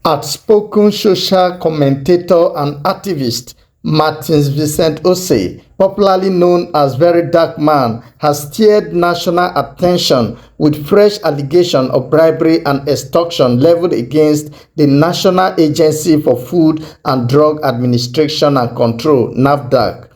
Outspoken social commentator and activist Martins Vincent Osei, popularly known as VeryDarkMan, has stirred national attention with fresh allegations of bribery and extortion leveled against the National Agency for Food and Drug Administration and Control (NAFDAC).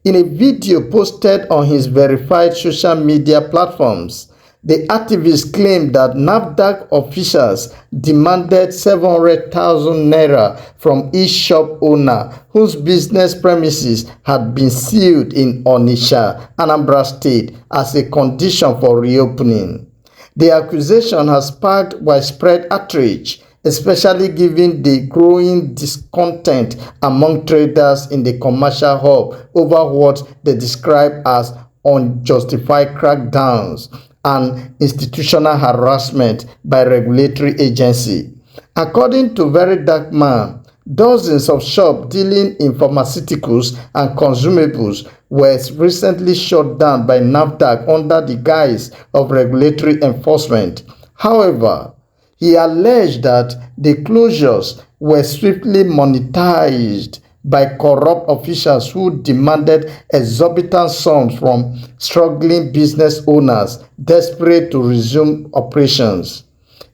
In a video posted on his verified social media platforms, the activist claimed that NAFDAC officials demanded 700,000 naira from each shop owner whose business premises had been sealed in Onitsha, Anambra State, as a condition for reopening. The accusation has sparked widespread outrage, especially given the growing discontent among traders in the commercial hub over what they describe as unjustified crackdowns and institutional harassment by regulatory agency. According to VeryDarkMan, dozens of shops dealing in pharmaceuticals and consumables were recently shut down by NAFDAC under the guise of regulatory enforcement. However, he alleged that the closures were swiftly monetized by corrupt officials who demanded exorbitant sums from struggling business owners desperate to resume operations.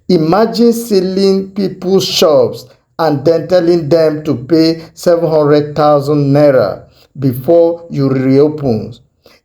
Imagine sealing people's shops and then telling them to pay 700,000 naira before you reopen.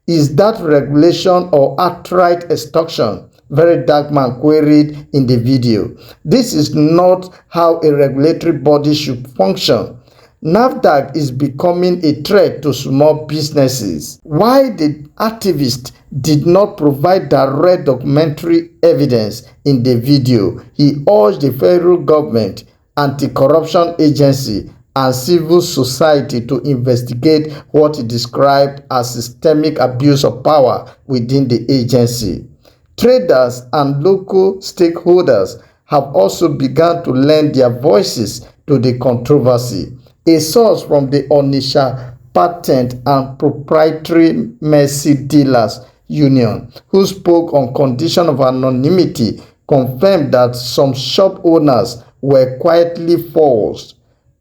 Is that regulation or outright extortion? VeryDarkMan queried in the video. This is not how a regulatory body should function. NAFDAC is becoming a threat to small businesses. While the activist did not provide direct documentary evidence in the video, he urged the federal government, anti-corruption agency, and civil society to investigate what he described as systemic abuse of power within the agency. Traders and local stakeholders have also begun to lend their voices to the controversy. A source from the Onitsha Patent and Proprietary Mercy Dealers Union, who spoke on condition of anonymity, confirmed that some shop owners were quietly forced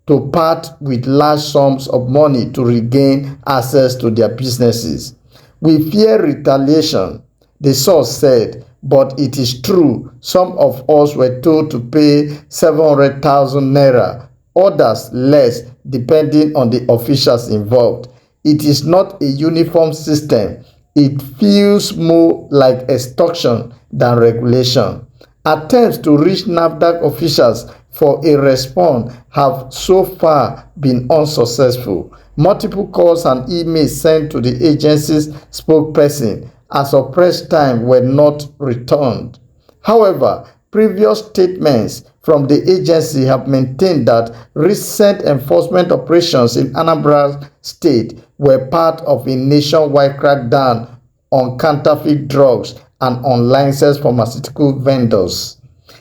to part with large sums of money to regain access to their businesses. "We fear retaliation," the source said, "but it is true some of us were told to pay 700,000 naira, others less, depending on the officials involved. It is not a uniform system. It feels more like extortion than regulation." Attempts to reach NAFDAC officials for a response have so far been unsuccessful. Multiple calls and emails sent to the agency's spokesperson as of press time were not returned. However, previous statements from the agency have maintained that recent enforcement operations in Anambra State were part of a nationwide crackdown on counterfeit drugs and unlicensed pharmaceutical vendors.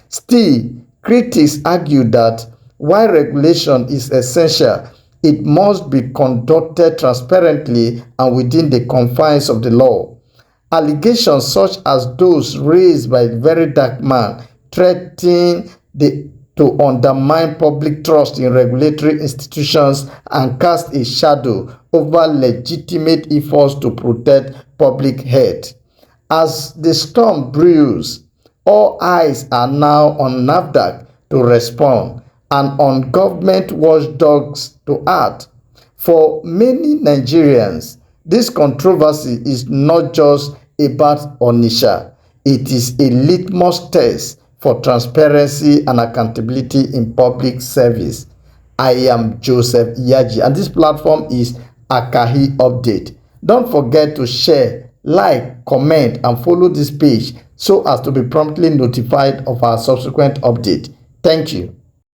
Still, critics argue that while regulation is essential, it must be conducted transparently and within the confines of the law. Allegations such as those raised by VeryDarkMan threaten to undermine public trust in regulatory institutions and cast a shadow over legitimate efforts to protect public health. As the storm brews, all eyes are now on NAFDAC to respond and on government watchdogs to act. For many Nigerians, this controversy is not just about Onitsha. It is a litmus test for transparency and accountability in public service. I am Joseph Yaji, and this platform is Akahi Update. Don't forget to share, like, comment, and follow this page so as to be promptly notified of our subsequent update. Thank you.